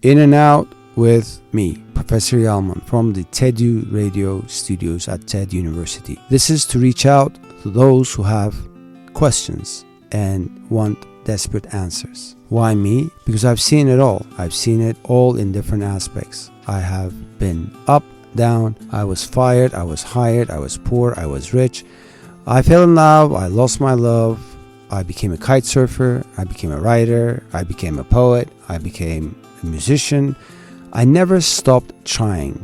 In and Out with me, Professor Yalman, from the TEDU radio studios at TED University. This is to reach out to those who have questions and want desperate answers. Why me? Because I've seen it all. I've seen it all in different aspects. I have been up, down, I was fired, I was hired, I was poor, I was rich. I fell in love, I lost my love, I became a kite surfer, I became a writer, I became a poet, I became a musician. I never stopped trying.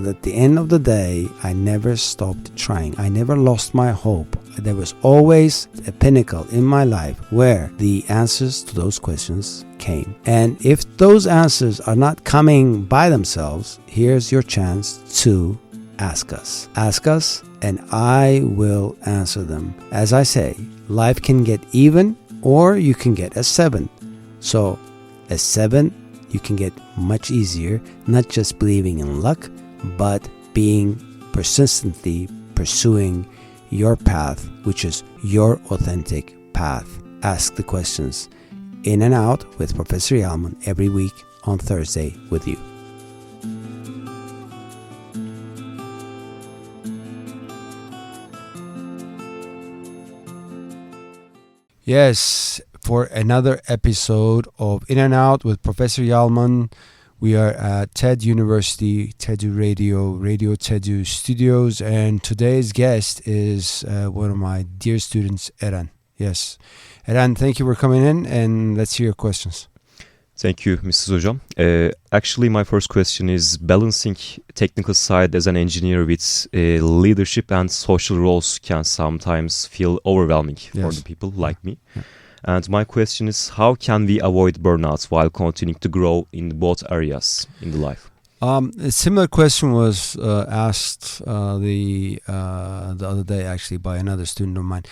At the end of the day, I never stopped trying. I never lost my hope. There was always a pinnacle in my life where the answers to those questions came. And if those answers are not coming by themselves, here's your chance to ask us. Ask us and I will answer them. As I say, life can get even or you can get a 7. So a 7 you can get much easier, not just believing in luck, but being persistently pursuing your path, which is your authentic path. Ask the questions. In and Out with Professor Yalman every week on Thursday with you. Yes, for another episode of In and Out with Professor Yalman. We are at TED University, TEDU Radio TEDU Studios, and today's guest is one of my dear students, Eren. Yes, Eren, thank you for coming in, and let's hear your questions. Thank you, Mrs. Hocam. Actually, my first question is balancing technical side as an engineer with leadership and social roles can sometimes feel overwhelming for the people like me. Yeah. And my question is, how can we avoid burnout while continuing to grow in both areas in the life? A similar question was asked the other day, actually, by another student of mine.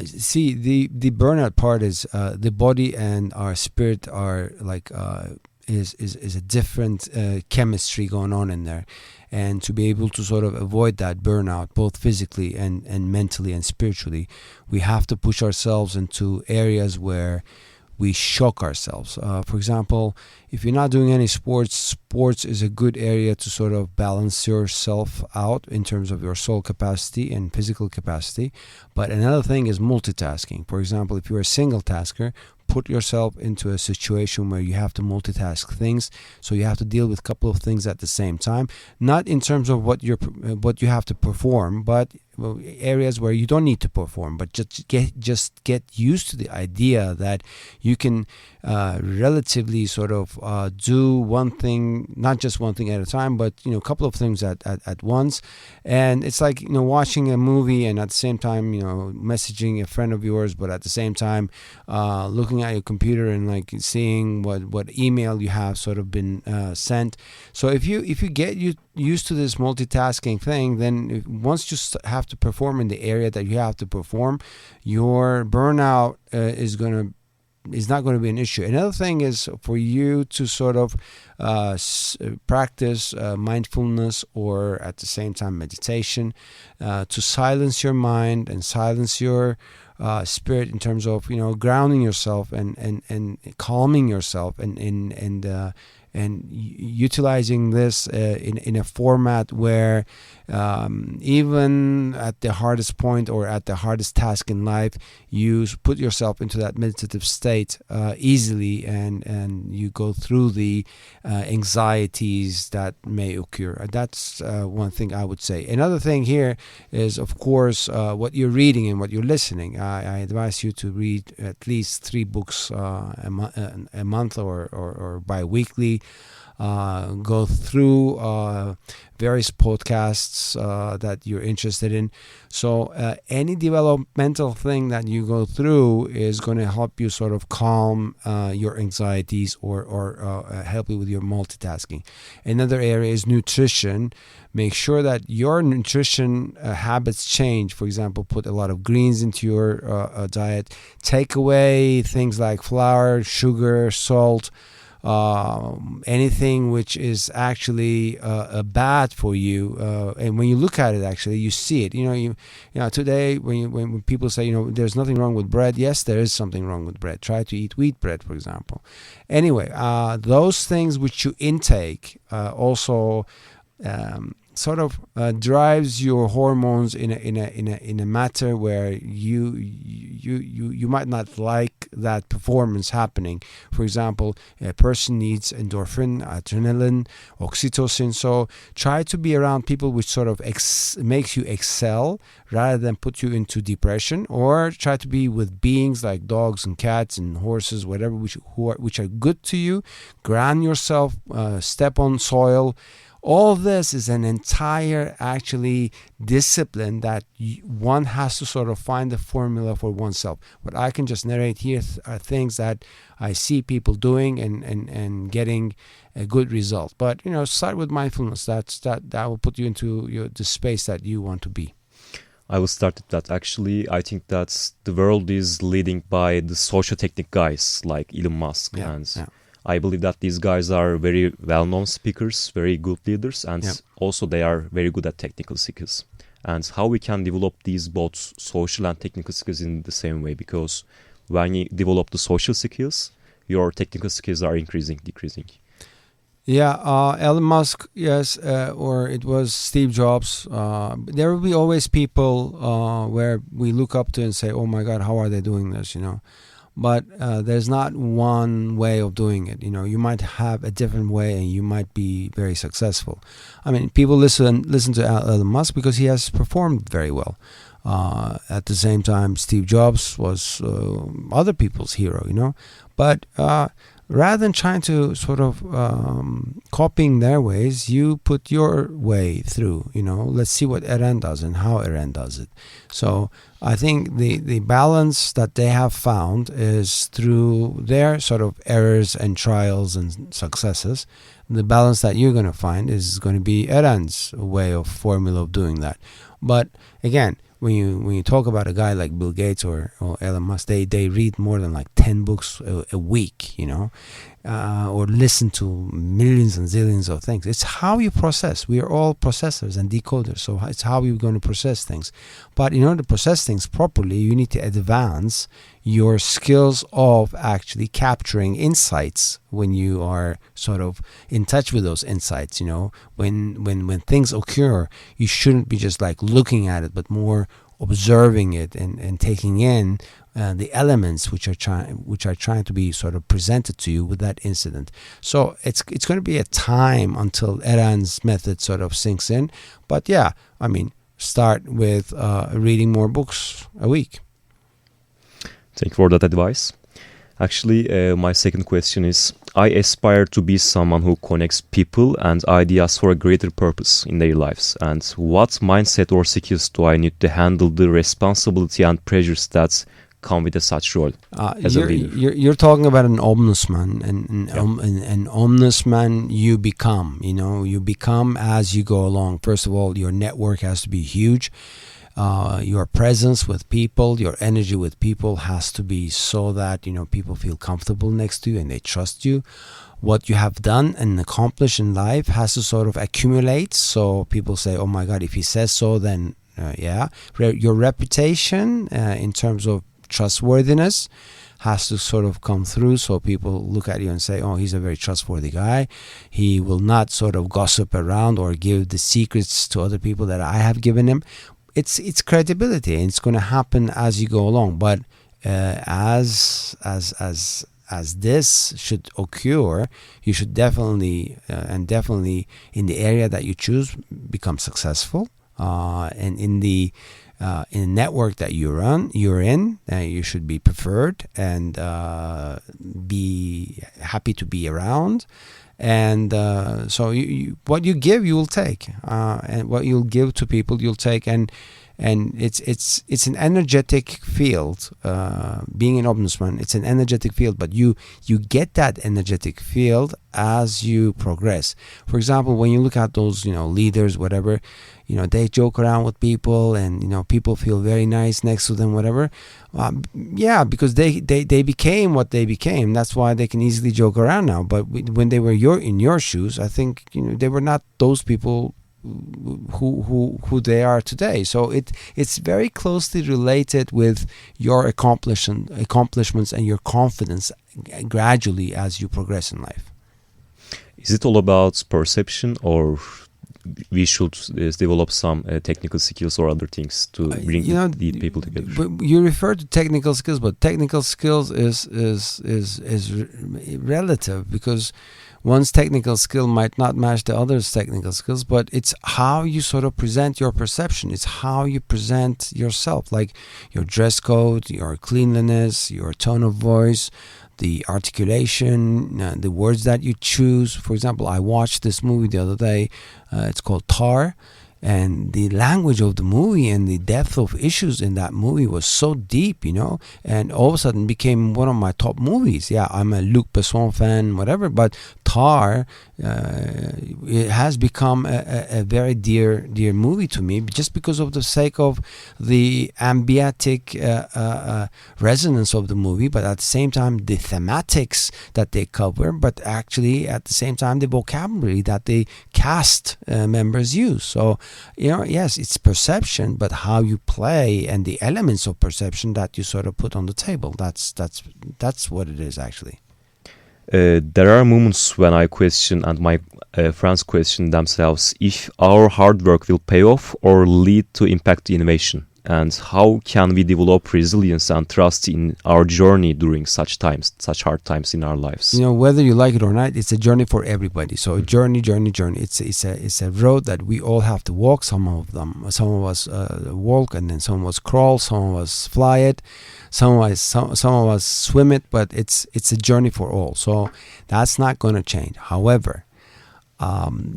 See, the burnout part is the body and our spirit are like is a different chemistry going on in there. And to be able to sort of avoid that burnout, both physically and mentally and spiritually, we have to push ourselves into areas where we shock ourselves. For example, if you're not doing any sports is a good area to sort of balance yourself out in terms of your soul capacity and physical capacity. But another thing is multitasking. For example, if you're a single tasker, put yourself into a situation where you have to multitask things, so you have to deal with a couple of things at the same time, not in terms of what you have to perform, but areas where you don't need to perform, but just get used to the idea that you can relatively sort of do one thing, not just one thing at a time, but a couple of things at once. And it's like watching a movie and at the same time messaging a friend of yours, but at the same time looking at your computer and like seeing what email you have sort of been sent. So if you get used to this multitasking thing, then once you have to perform in the area that you have to perform, your burnout is not going to be an issue. Another thing is for you to sort of practice mindfulness or at the same time meditation to silence your mind and silence your spirit in terms of grounding yourself and calming yourself and utilizing this in a format where even at the hardest point or at the hardest task in life, you put yourself into that meditative state easily and you go through the anxieties that may occur. That's one thing I would say. Another thing here is, of course, what you're reading and what you're listening. I advise you to read at least 3 books a month or bi-weekly. Go through various podcasts that you're interested in. So any developmental thing that you go through is going to help you sort of calm your anxieties or help you with your multitasking. Another area is nutrition. Make sure that your nutrition habits change. For example, put a lot of greens into your diet. Take away things like flour, sugar, salt. anything which is actually bad for you. And when you look at it, actually, you see it. You know, today when people say, there's nothing wrong with bread, yes, there is something wrong with bread. Try to eat wheat bread, for example. Anyway, those things which you intake also sort of drives your hormones in a matter where you might not like that performance happening. For example, a person needs endorphin, adrenaline, oxytocin. So try to be around people which sort of makes you excel rather than put you into depression, or try to be with beings like dogs and cats and horses, whatever, which are good to you. Ground yourself, step on soil. All this is an entire actually discipline that one has to sort of find the formula for oneself. What I can just narrate here are things that I see people doing and getting a good result. But start with mindfulness. That will put you into the space that you want to be. I will start with that. Actually, I think that the world is leading by the social technique guys like Elon Musk. I believe that these guys are very well-known speakers, very good leaders, and also they are very good at technical skills. And how we can develop these both social and technical skills in the same way, because when you develop the social skills, your technical skills are increasing, decreasing. Yeah, Elon Musk, yes, or it was Steve Jobs. There will be always people where we look up to and say, oh my God, how are they doing this, But there's not one way of doing it. You might have a different way and you might be very successful. I mean, people listen to Elon Musk because he has performed very well. At the same time, Steve Jobs was other people's hero, But rather than trying to sort of copying their ways, you put your way through, Let's see what Eren does and how Eren does it. So I think the balance that they have found is through their sort of errors and trials and successes. The balance that you're going to find is going to be Eren's way of formula of doing that. But again, when you talk about a guy like Bill Gates or Elon Musk, they read more than like 10 books a week, or listen to millions and zillions of things. It's how you process. We are all processors and decoders, so it's how you're going to process things. But in order to process things properly, you need to advance your skills of actually capturing insights when you are sort of in touch with those insights. When things occur, you shouldn't be just like looking at it, but more observing it and taking in the elements which are trying to be sort of presented to you with that incident. So it's going to be a time until Eren's method sort of sinks in. But yeah, I mean, start with reading more books a week. Thank you for that advice. Actually, my second question is, I aspire to be someone who connects people and ideas for a greater purpose in their lives. And what mindset or skills do I need to handle the responsibility and pressures that come with such role as a leader? You're talking about an ombudsman, and an ombudsman you become. You become as you go along. First of all, your network has to be huge. Your presence with people, your energy with people has to be so that people feel comfortable next to you and they trust you. What you have done and accomplished in life has to sort of accumulate, so people say, oh my God, if he says so, then your reputation in terms of trustworthiness has to sort of come through, so people look at you and say, oh, he's a very trustworthy guy. He will not sort of gossip around or give the secrets to other people that I have given him. It's credibility, and it's going to happen as you go along. But as this should occur, you should definitely in the area that you choose become successful, and in the network that you're in, you should be preferred and be happy to be around. And so what you give, you will take, and what you'll give to people, you'll take. And and it's an energetic field. Being an ombudsman, it's an energetic field, but you get that energetic field as you progress. For example, when you look at those leaders, whatever, they joke around with people, and people feel very nice next to them, whatever. Yeah, because they became what they became. That's why they can easily joke around now. But when they were in your shoes, I think they were not those people who they are today. So it's very closely related with your accomplishments and your confidence gradually as you progress in life. Is it all about perception, or we should develop some technical skills or other things to bring the people together? But you refer to technical skills, but technical skills is relative, because one's technical skill might not match the other's technical skills, but it's how you sort of present your perception. It's how you present yourself, like your dress code, your cleanliness, your tone of voice, the articulation, the words that you choose. For example, I watched this movie the other day. It's called Tar. And the language of the movie and the depth of issues in that movie was so deep, and all of a sudden became one of my top movies. Yeah, I'm a Luc Besson fan, whatever, but Tar, it has become a very dear movie to me, just because of the sake of the ambient resonance of the movie, but at the same time the thematics that they cover, but actually at the same time the vocabulary that the cast members use. So yes, it's perception, but how you play and the elements of perception that you sort of put on the table. That's what it is actually. There are moments when I question, and my friends question themselves, if our hard work will pay off or lead to impact innovation, and how can we develop resilience and trust in our journey during such hard times in our lives? Whether you like it or not, it's a journey for everybody. So a journey. It's a road that we all have to walk. Some of us walk, and then some of us crawl, some of us fly it, some of us swim it. But it's a journey for all. So that's not going to change. However,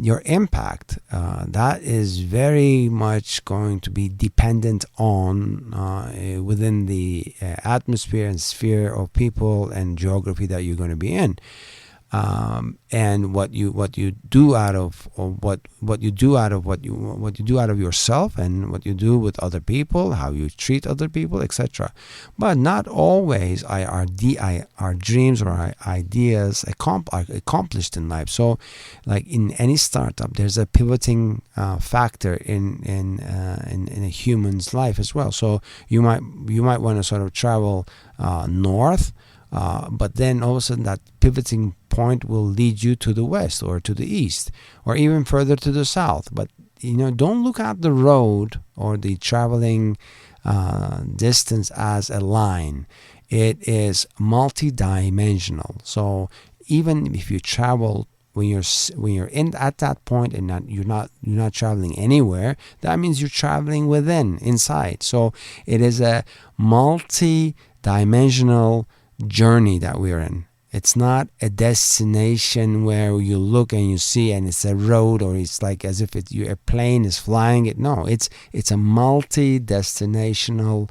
your impact, that is very much going to be dependent on within the atmosphere and sphere of people and geography that you're going to be in. And what you do out of yourself, and what you do with other people, how you treat other people, etc. But not always are our dreams or our ideas accomplished in life. So, like in any startup, there's a pivoting factor in a human's life as well. So you might want to sort of travel north. But then all of a sudden that pivoting point will lead you to the west or to the east or even further to the south. But don't look at the road or the traveling distance as a line. It is multi-dimensional. So even if you travel when you're in at that point and you're not traveling anywhere, that means you're traveling inside. So it is a multi-dimensional journey that we're in. It's not a destination where you look and you see and it's a road, or it's like as if a plane is flying it. No, it's a multi-destinational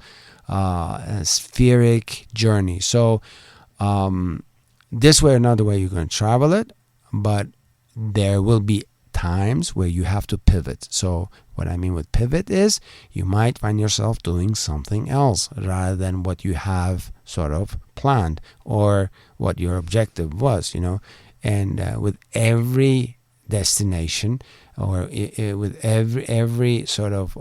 spheric journey. So this way or another way you're going to travel it, but there will be times where you have to pivot. So what I mean with pivot is you might find yourself doing something else rather than what you have sort of planned or what your objective was, and with every destination or with every sort of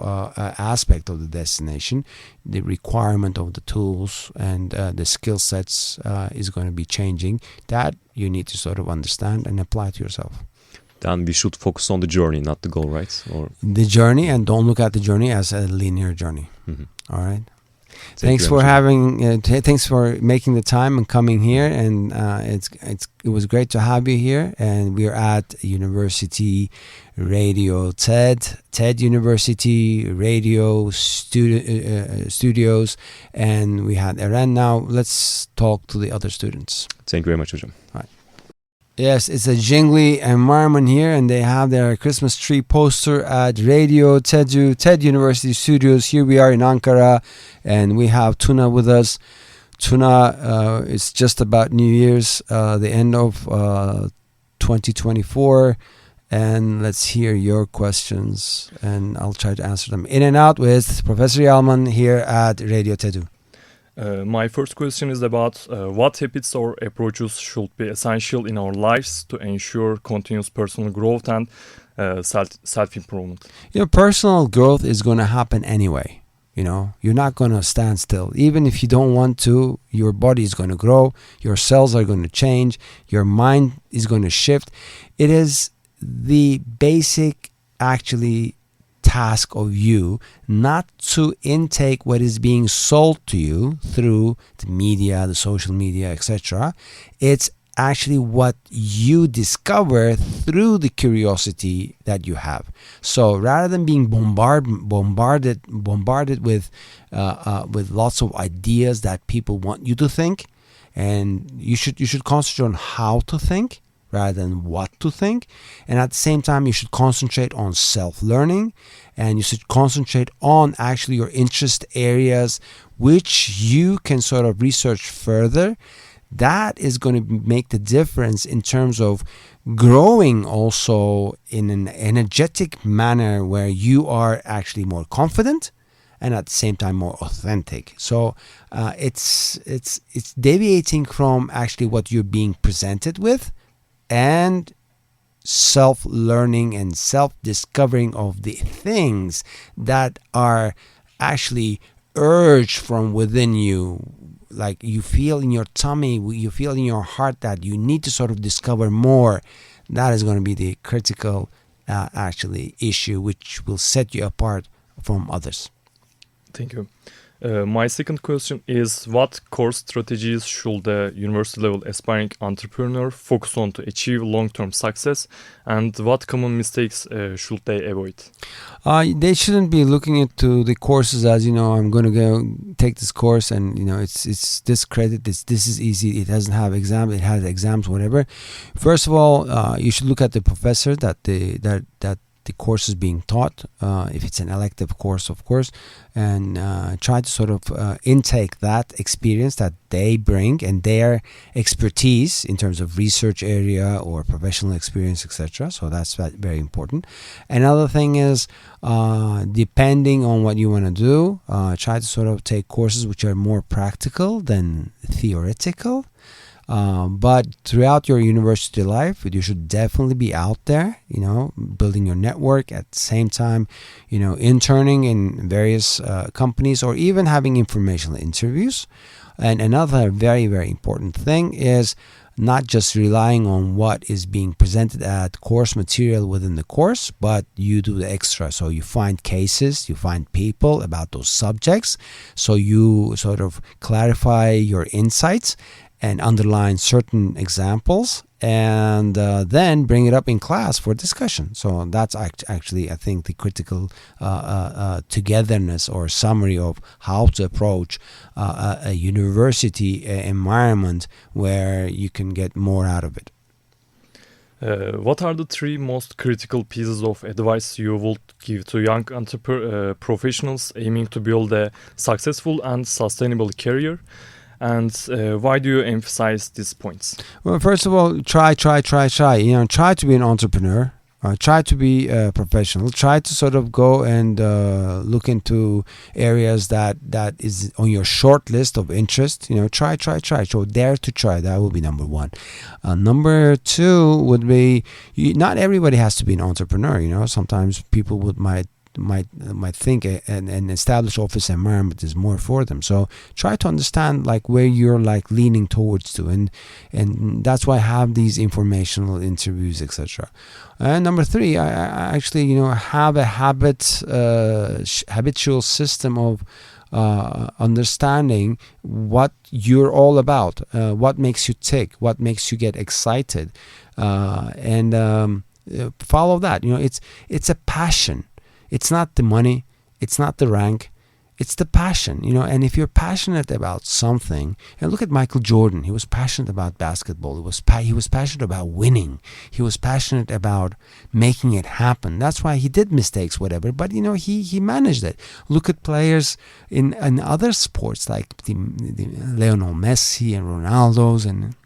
aspect of the destination, the requirement of the tools and the skill sets is going to be changing. That you need to sort of understand and apply to yourself. Then we should focus on the journey, not the goal, right? Or the journey, and don't look at the journey as a linear journey. Mm-hmm. All right. Thanks for making the time and coming here, and it was great to have you here. And we're at University Radio TED University Radio Studios, and we had Eren. Now let's talk to the other students. Thank you very much, hocam. All right. Yes, it's a jingly environment here, and they have their Christmas tree poster at Radio TED University Studios. Here we are in Ankara, and we have Tuna with us. Tuna, it's just about New Year's, the end of 2024, and let's hear your questions, and I'll try to answer them. In and out with Professor Yalman here at Radio TED. My first question is about what habits or approaches should be essential in our lives to ensure continuous personal growth and self-improvement. Personal growth is going to happen anyway. You're not going to stand still. Even if you don't want to, your body is going to grow, your cells are going to change, your mind is going to shift. It is the basic, actually, task of you not to intake what is being sold to you through the media, the social media, etc. It's actually what you discover through the curiosity that you have. So rather than being bombarded with lots of ideas that people want you to think, and you should concentrate on how to think rather than what to think. And at the same time, you should concentrate on self-learning, and you should concentrate on actually your interest areas, which you can sort of research further. That is going to make the difference in terms of growing also in an energetic manner where you are actually more confident and at the same time more authentic. So it's deviating from actually what you're being presented with, and self-learning and self-discovering of the things that are actually urged from within you. Like you feel in your tummy, you feel in your heart that you need to sort of discover more. That is going to be the critical actually issue which will set you apart from others. Thank you. My second question is, what core strategies should a university-level aspiring entrepreneur focus on to achieve long-term success, and what common mistakes should they avoid? They shouldn't be looking into the courses as, I'm going to go take this course and, it's this credit, this is easy, it doesn't have exams, it has exams, whatever. First of all, you should look at the professor that the course is being taught, if it's an elective course, of course, and try to sort of intake that experience that they bring and their expertise in terms of research area or professional experience, etc. So that's very important. Another thing is, depending on what you want to do, try to sort of take courses which are more practical than theoretical. But throughout your university life, you should definitely be out there, building your network at the same time, interning in various companies or even having informational interviews. And another very, very important thing is not just relying on what is being presented as course material within the course, but you do the extra. So you find cases, you find people about those subjects. So you sort of clarify your insights and underline certain examples, and then bring it up in class for discussion. So that's actually, I think, the critical togetherness or summary of how to approach a university environment where you can get more out of it. What are the three most critical pieces of advice you would give to young professionals aiming to build a successful and sustainable career? And why do you emphasize these points? Well, first of all, try. Try to be an entrepreneur. Try to be a professional. Try to sort of go and look into areas that is on your short list of interest. Try. So dare to try. That will be number one. Number two would be, not everybody has to be an entrepreneur. Sometimes people might think an established office environment is more for them. So try to understand where you're leaning towards to, and that's why I have these informational interviews, etc. And number three, I actually have a habitual system of understanding what you're all about, what makes you tick, what makes you get excited, and follow that. It's a passion. It's not the money, it's not the rank, It's the passion, and if you're passionate about something, and look at Michael Jordan. He was passionate about basketball. He was passionate about winning. He was passionate about making it happen. That's why he did mistakes, whatever, but he managed it. Look at players in other sports like the Lionel Messi and Ronaldo's and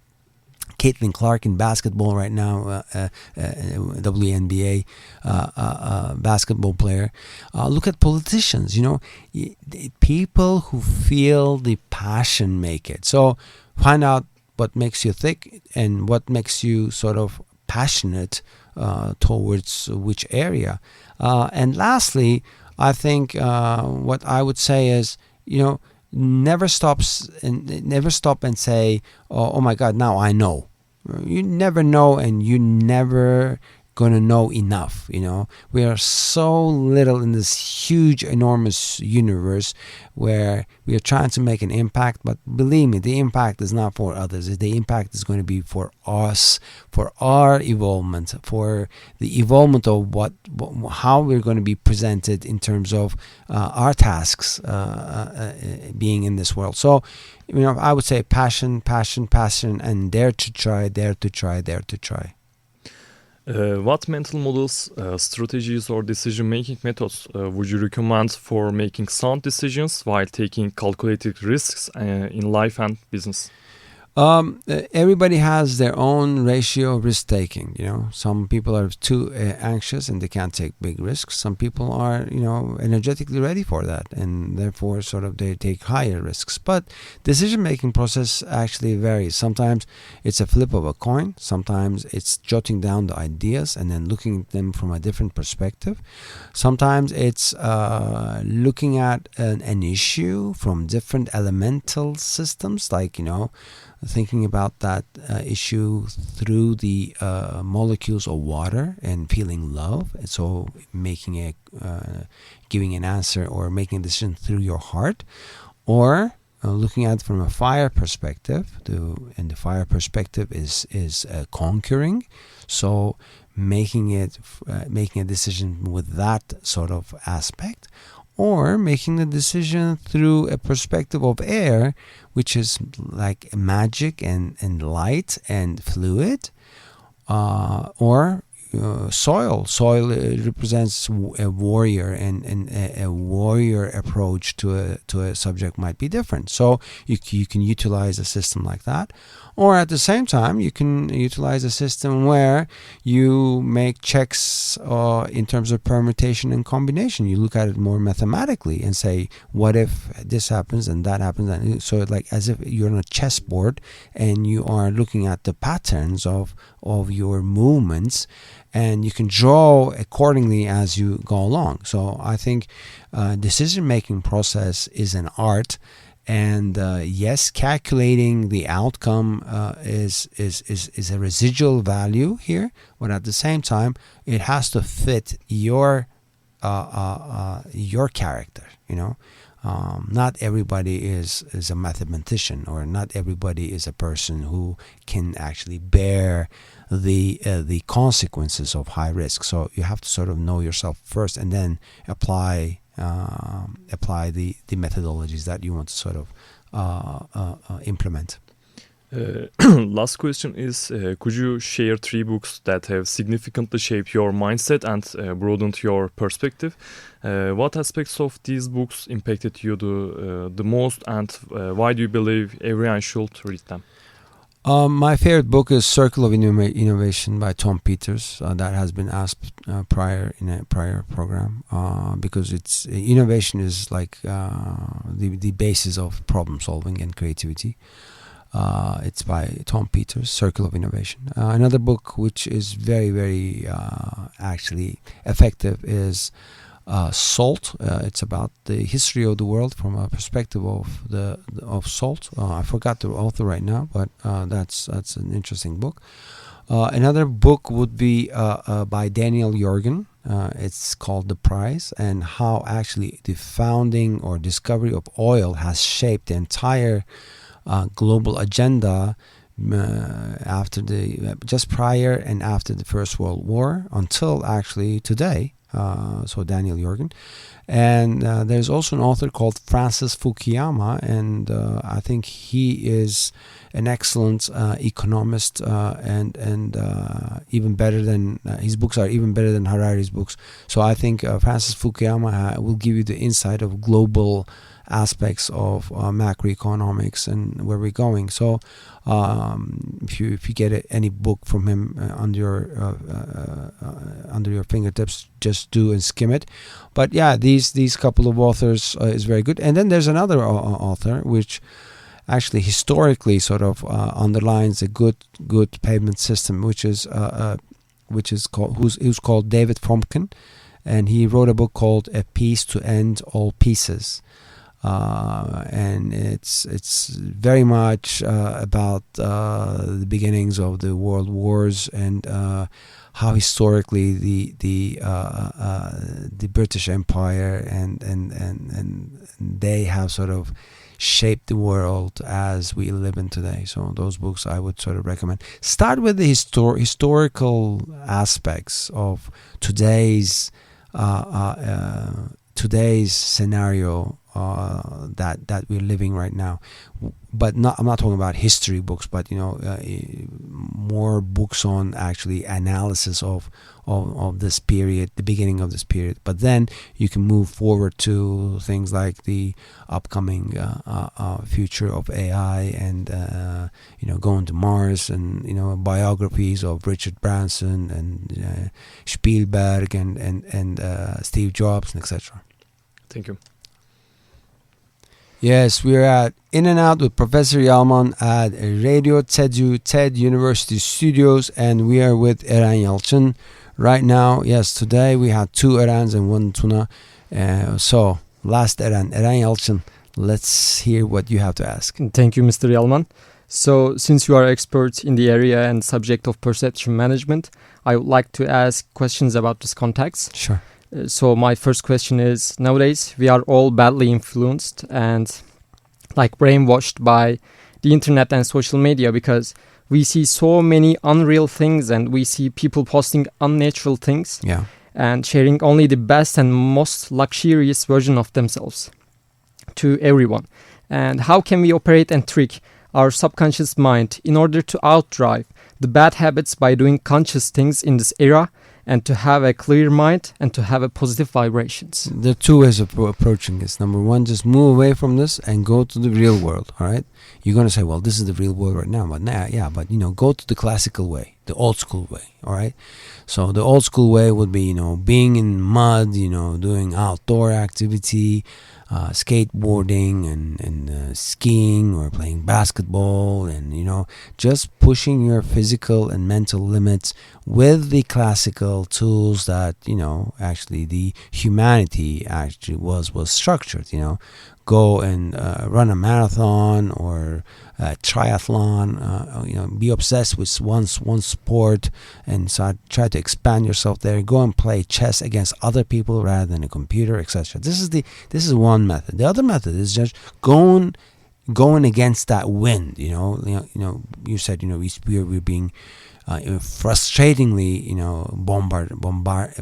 Caitlin Clark in basketball right now, WNBA basketball player. Look at politicians, people who feel the passion make it. So find out what makes you tick and what makes you sort of passionate towards which area. And lastly, I think what I would say is, never stop and say, oh my God, now I know. You never know, and you never gonna know enough. We are so little in this huge, enormous universe where we are trying to make an impact, but believe me, the impact is not for others. The impact is going to be for us, for our evolvement, for the evolvement of how we're going to be presented in terms of our tasks being in this world. So I would say passion, and dare to try. What mental models, strategies, or decision-making methods would you recommend for making sound decisions while taking calculated risks in life and business? Everybody has their own ratio of risk taking. Some people are too anxious and they can't take big risks. Some people are energetically ready for that, and therefore sort of they take higher risks. But decision making process actually varies. Sometimes it's a flip of a coin. Sometimes it's jotting down the ideas and then looking at them from a different perspective. Sometimes it's looking at an issue from different elemental systems, like thinking about that issue through the molecules of water and feeling love, and so giving an answer or making a decision through your heart, or looking at it from a fire perspective. And the fire perspective is conquering, so making a decision with that sort of aspect. Or making the decision through a perspective of air, which is like magic and light and fluid, or soil. Soil represents a warrior, and a warrior approach to a subject might be different. So you can utilize a system like that. Or at the same time, you can utilize a system where you make checks in terms of permutation and combination. You look at it more mathematically and say, what if this happens and that happens? And so like as if you're on a chessboard and you are looking at the patterns of your movements, and you can draw accordingly as you go along. So I think decision-making process is an art. And yes, calculating the outcome is a residual value here, but at the same time, it has to fit your character. Not everybody is a mathematician, or not everybody is a person who can actually bear the consequences of high risk. So you have to sort of know yourself first, and then apply the methodologies that you want to sort of implement. Last question is, could you share 3 books that have significantly shaped your mindset and broadened your perspective? What aspects of these books impacted you the most, and why do you believe everyone should read them? My favorite book is Circle of Innovation by Tom Peters. That has been asked in a prior program, because innovation is like the basis of problem solving and creativity. It's by Tom Peters, Circle of Innovation. Another book which is very, very actually effective is Salt. It's about the history of the world from a perspective of salt. I forgot the author right now, but that's an interesting book. Another book would be by Daniel Jorgen. It's called The Prize, and how actually the founding or discovery of oil has shaped the entire global agenda just prior and after the First World War until actually today. so Daniel Jorgen. And there's also an author called Francis Fukuyama, and I think he is an excellent economist, and even better than his books are even better than Harari's books. So I think Francis Fukuyama will give you the insight of global aspects of macroeconomics and where we're going. So if you get any book from him under your fingertips, just do and skim it. But yeah, these couple of authors is very good. And then there's another author which actually historically sort of underlines a good payment system, which is called who's called David Fromkin, and he wrote a book called A Peace to End All Pieces. And it's very much about the beginnings of the world wars and how historically the British Empire and they have sort of shaped the world as we live in today. So those books I would sort of recommend. Start with the historical aspects of today's scenario that we're living right now, but I'm not talking about history books, but more books on actually analysis of this period, the beginning of this period. But then you can move forward to things like the upcoming future of AI and going to Mars, and biographies of Richard Branson and Spielberg and Steve Jobs, and etc. Thank you. Yes, we're at In and Out with Professor Yalman at Radio TED University Studios, and we are with Eren Yalçın right now. Yes, today we had 2 Erens and 1 Tuna. So, last Eren Yalçın, let's hear what you have to ask. Thank you, Mr. Yalman. So, since you are expert in the area and subject of perception management, I would like to ask questions about this context. Sure. So my first question is, nowadays we are all badly influenced and brainwashed by the internet and social media, because we see so many unreal things and we see people posting unnatural things and sharing only the best and most luxurious version of themselves to everyone. And how can we operate and trick our subconscious mind in order to outdrive the bad habits by doing conscious things in this era, and to have a clear mind and to have a positive vibrations? There are 2 ways of approaching this. Number 1, just move away from this and go to the real world. All right, you're going to say, well, this is the real world right now, but go to the classical way, the old school way. All right, so the old school way would be being in mud, doing outdoor activity, skateboarding and skiing, or playing basketball, and just pushing your physical and mental limits with the classical tools that actually the humanity actually was structured. Go and run a marathon or a triathlon. Be obsessed with one sport and try to expand yourself there. Go and play chess against other people rather than a computer, etc. This is one method. The other method is just going against that wind. You said we're being frustratingly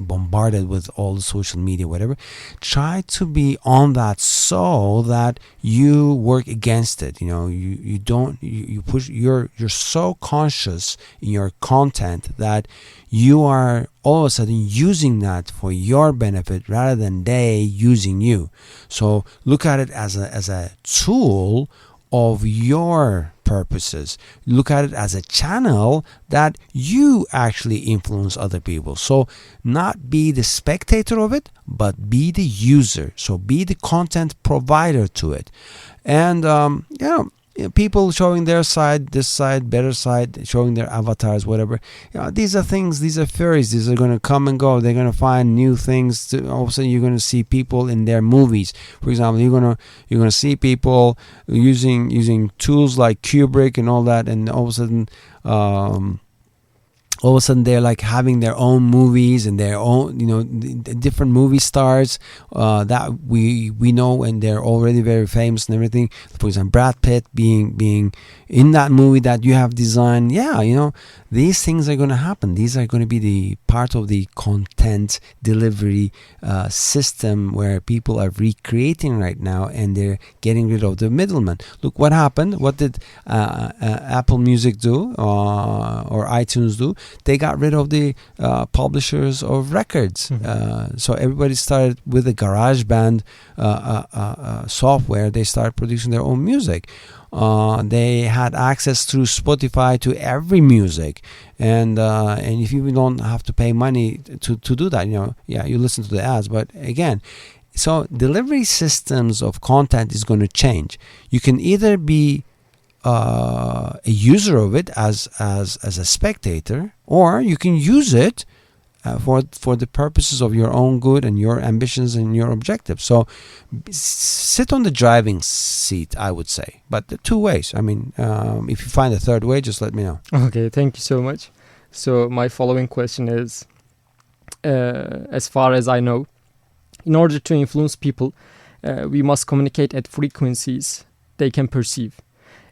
bombarded with all the social media, whatever. Try to be on that so that you work against it. You push. You're so conscious in your content that you are all of a sudden using that for your benefit rather than they using you. So look at it as a tool of your purposes. Look at it as a channel that you actually influence other people. So not be the spectator of it, but be the user. So be the content provider to it. And people showing their side, this side, better side, showing their avatars, whatever. These are things, these are fairies. These are going to come and go. They're going to find new things. All of a sudden, you're going to see people in their movies. For example, you're going to see people using tools like Kubrick and all that, and all of a sudden, all of a sudden they're like having their own movies and their own, different movie stars that we know, and they're already very famous and everything. For example, Brad Pitt being in that movie that you have designed. These things are going to happen. These are going to be the part of the content delivery system where people are recreating right now, and they're getting rid of the middleman. Look what happened. What did Apple Music do or iTunes do? They got rid of the publishers of records. So everybody started with the GarageBand software. They started producing their own music. They had access through Spotify to every music, and if you don't have to pay money to do that, you listen to the ads. But again, so delivery systems of content is going to change. You can either be a user of it as a spectator, or you can use it for the purposes of your own good and your ambitions and your objectives. So sit on the driving seat, I would say, but the two ways. I mean, if you find a third way, just let me know. Okay, thank you so much. So my following question is, as far as I know, in order to influence people, we must communicate at frequencies they can perceive.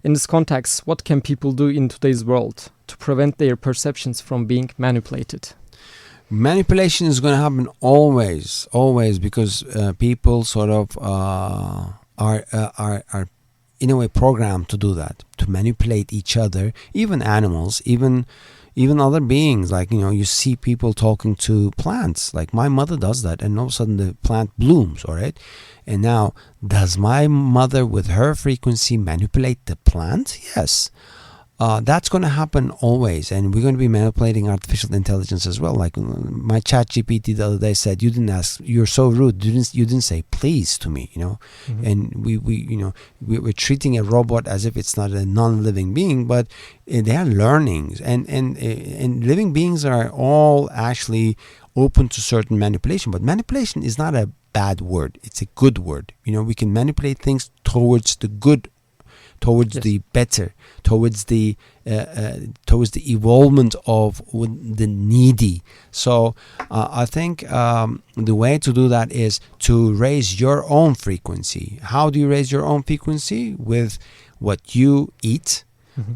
In this context, what can people do in today's world to prevent their perceptions from being manipulated? Manipulation is going to happen always, because people sort of are in a way programmed to do that, to manipulate each other, even animals, even other beings. Like, you see people talking to plants. Like my mother does that, and all of a sudden the plant blooms, all right? And now, does my mother with her frequency manipulate the plant? Yes. That's going to happen always, and we're going to be manipulating artificial intelligence as well. Like my ChatGPT the other day said, "You didn't ask. You're so rude. You didn't say please to me." And we're treating a robot as if it's not a non-living being, but they are learning, and living beings are all actually open to certain manipulation. But manipulation is not a bad word; it's a good word. We can manipulate things towards the good, towards the better, towards the evolvement of the needy. So I think the way to do that is to raise your own frequency. How do you raise your own frequency? With what you eat,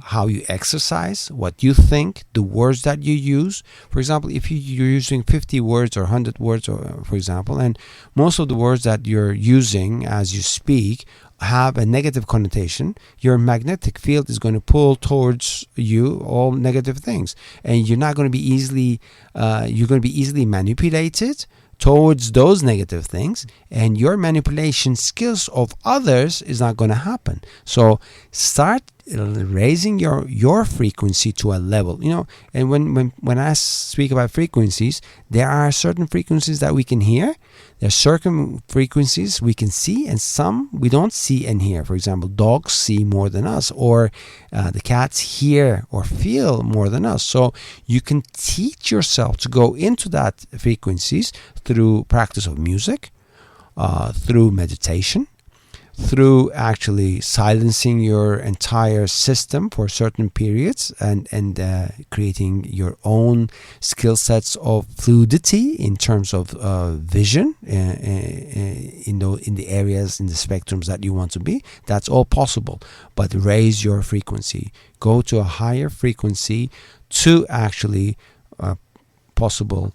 how you exercise, what you think, the words that you use. For example, if you're using 50 words or 100 words, for example, and most of the words that you're using as you speak have a negative connotation, your magnetic field is going to pull towards you all negative things, and you're not going to be easily manipulated towards those negative things, and your manipulation skills of others is not going to happen. So start raising your frequency to a level, and when I speak about frequencies, there are certain frequencies that we can hear, there are certain frequencies we can see, and some we don't see and hear. For example, dogs see more than us, or the cats hear or feel more than us. So you can teach yourself to go into that frequencies through practice of music, through meditation, through actually silencing your entire system for certain periods, and creating your own skill sets of fluidity in terms of vision in the areas, in the spectrums that you want to be. That's all possible, but raise your frequency, go to a higher frequency to actually possible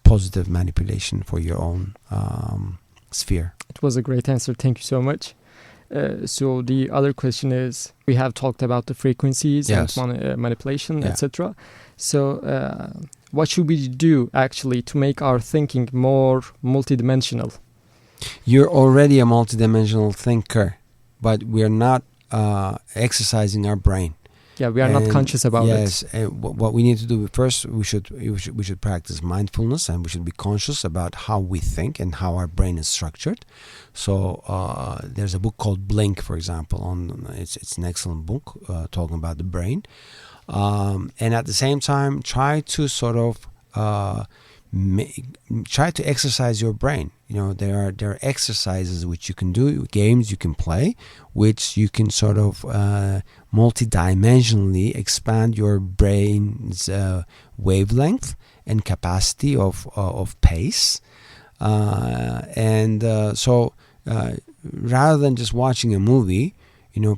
positive manipulation for your own sphere. It was a great answer. Thank you so much. So the other question is, we have talked about the frequencies, yes, and manipulation, etc. So what should we do actually to make our thinking more multidimensional? You're already a multidimensional thinker, but we're not exercising our brain. Yeah, we are not conscious about it. Yes, what we need to do first, we should practice mindfulness, and we should be conscious about how we think and how our brain is structured. So there's a book called Blink, for example. It's an excellent book talking about the brain, and at the same time, try to sort of try to exercise your brain. There are exercises which you can do, games you can play, which you can sort of multidimensionally expand your brain's wavelength and capacity of pace. So rather than just watching a movie,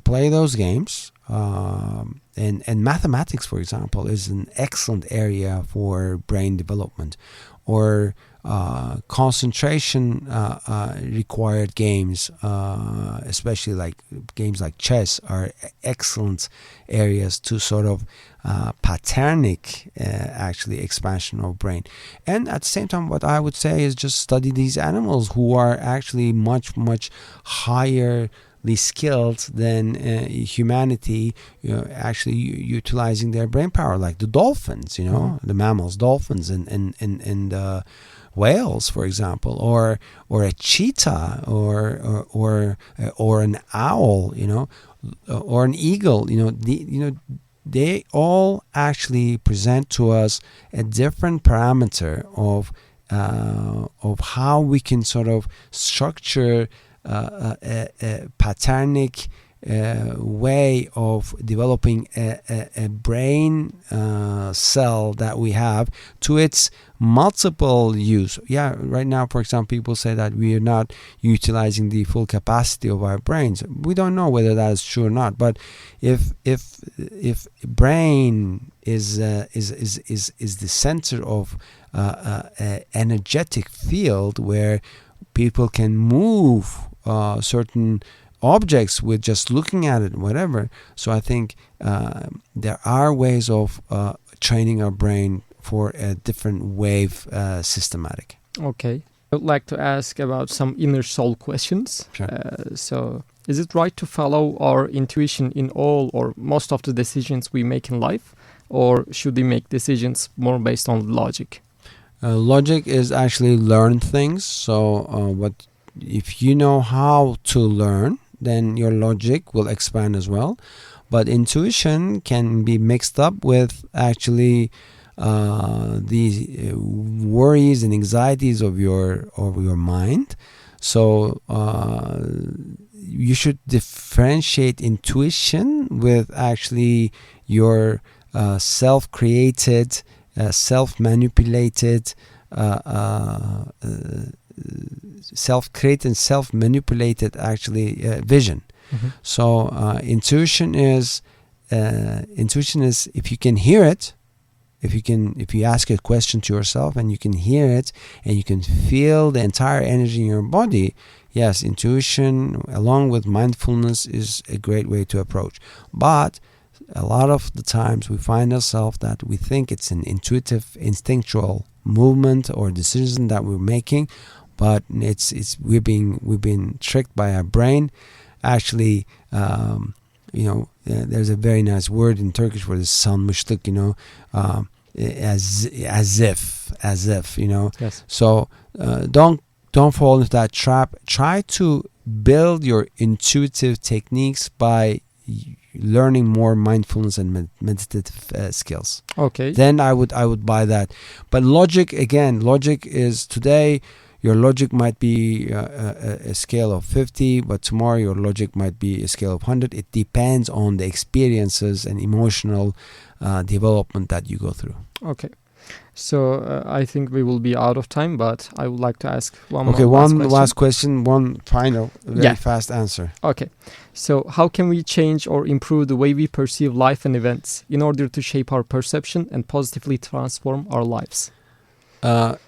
play those games. And mathematics, for example, is an excellent area for brain development, or concentration required games, especially like games like chess, are excellent areas to sort of patternic actually expansion of brain. And at the same time, what I would say is just study these animals who are actually much higher skilled than humanity, actually utilizing their brain power, like the dolphins, the mammals, dolphins, and whales, for example, or a cheetah, or an owl, or an eagle. They all actually present to us a different parameter of how we can sort of structure a patternic way of developing a brain cell that we have to its multiple use. Right now, for example, people say that we are not utilizing the full capacity of our brains. We don't know whether that is true or not. But if brain is the center of an energetic field where people can move certain objects with just looking at it, whatever. So I think there are ways of training our brain for a different wave systematic. Okay. I would like to ask about some inner soul questions. Sure. So is it right to follow our intuition in all or most of the decisions we make in life? Or should we make decisions more based on logic? Logic is actually learned things. So if you know how to learn, then your logic will expand as well. But intuition can be mixed up with actually the worries and anxieties of your mind. So you should differentiate intuition with actually your self-created, self-manipulated, self-created and self-manipulated actually vision. Mm-hmm. So intuition is if you can hear it, if you ask a question to yourself and you can hear it and you can feel the entire energy in your body, yes, intuition along with mindfulness is a great way to approach. But a lot of the times we find ourselves that we think it's an intuitive, instinctual movement or decision that we're making, but we've been tricked by our brain. Actually, there's a very nice word in Turkish for this, sanmışlık, as if, Yes. So don't fall into that trap. Try to build your intuitive techniques by learning more mindfulness and meditative skills. Okay. Then I would buy that. But logic is today. Your logic might be a scale of 50, but tomorrow your logic might be a scale of 100. It depends on the experiences and emotional development that you go through. Okay. So I think we will be out of time, but I would like to ask one last question, one final, very fast answer. Okay. So how can we change or improve the way we perceive life and events in order to shape our perception and positively transform our lives?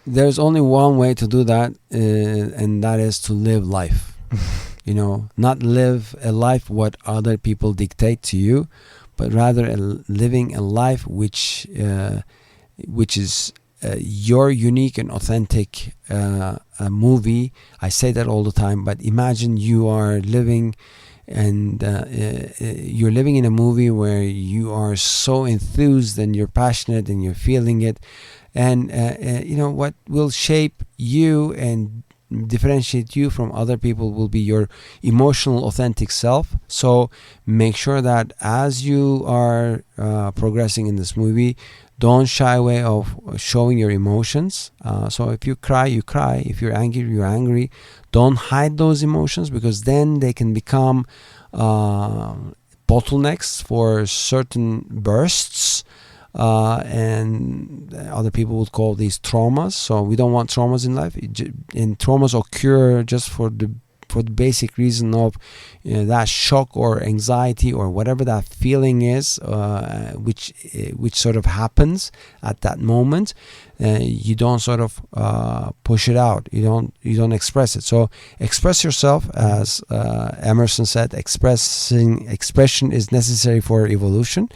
There's only one way to do that, and that is to live life. Not live a life what other people dictate to you, but rather living a life which is your unique and authentic movie. I say that all the time, but imagine you are living and you're living in a movie where you are so enthused and you're passionate and you're feeling it. And what will shape you and differentiate you from other people will be your emotional, authentic self. So make sure that as you are progressing in this movie, don't shy away of showing your emotions. So if you cry, you cry. If you're angry, you're angry. Don't hide those emotions, because then they can become bottlenecks for certain bursts. And other people would call these traumas. So we don't want traumas in life. And traumas occur just for the basic reason of that shock or anxiety or whatever that feeling is, which sort of happens at that moment. You don't sort of push it out. You don't express it. So express yourself, as Emerson said. Expression is necessary for evolution.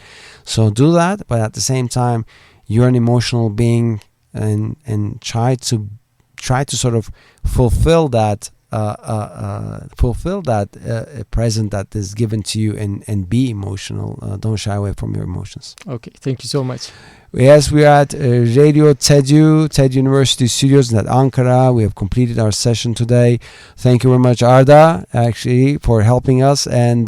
So do that, but at the same time, you're an emotional being, and try to sort of fulfill that present that is given to you, and be emotional. Don't shy away from your emotions. Okay, thank you so much. Yes, we are at Radio TED University Studios at Ankara. We have completed our session today. Thank you very much, Arda, actually, for helping us, and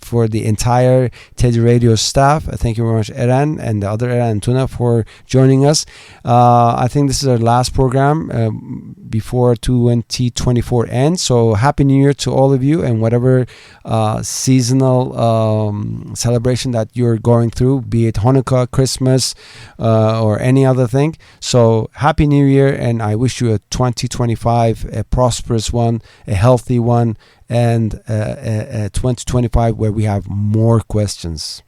for the entire TED Radio staff. Thank you very much, Eren, and the other Eren and Tuna, for joining us. I think this is our last program before 2024 ends. So Happy New Year to all of you, and whatever seasonal celebration that you're going through, be it Hanukkah, Christmas, or any other thing. So Happy New Year, and I wish you a 2025, a prosperous one, a healthy one, and a 2025 where we have more questions.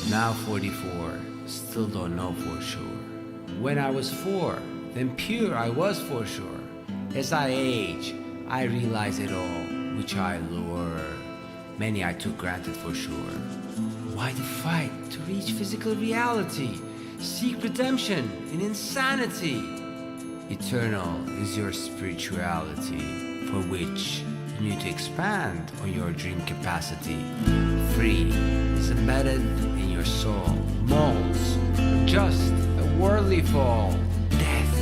Now 44, still don't know for sure. When I was 4, then pure I was for sure. As I age, I realize it all, which I lure. Many I took granted for sure. Why the fight to reach physical reality? Seek redemption in insanity. Eternal is your spirituality, for which you need to expand on your dream capacity. Free is embedded in your soul. Molds just a worldly fall. Death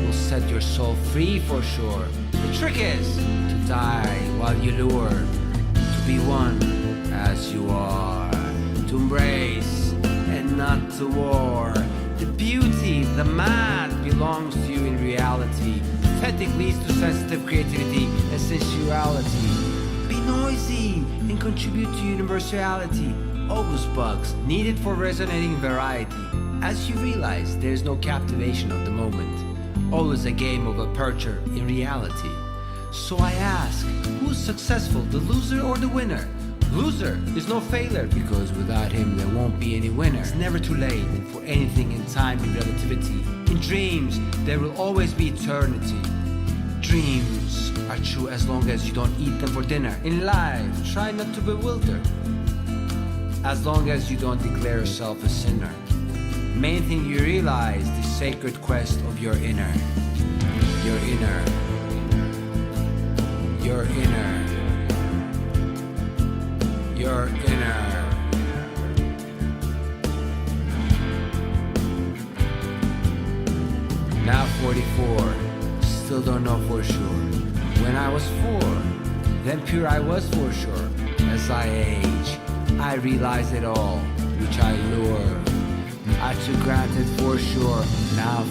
will set your soul free for sure. The trick is to die while you lure. To be one as you are. To embrace and not to war. The beauty, the man belongs to you in reality. Pathetic leads to sensitive creativity and sensuality. Be noisy and contribute to universality. Always bugs needed for resonating variety. As you realize, there is no captivation of the moment. Always a game of aperture in reality. So I ask, who's successful, the loser or the winner? Loser is no failure, because without him there won't be any winner. It's never too late for anything in time and relativity. In dreams, there will always be eternity. Dreams are true as long as you don't eat them for dinner. In life, try not to bewilder, as long as you don't declare yourself a sinner. Main thing you realize, the sacred quest of your inner. Your inner. Your inner. Your inner. Now 44, still don't know for sure. When I was 4, then pure I was for sure. As I age, I realize it all, which I lure. I took granted for sure. Now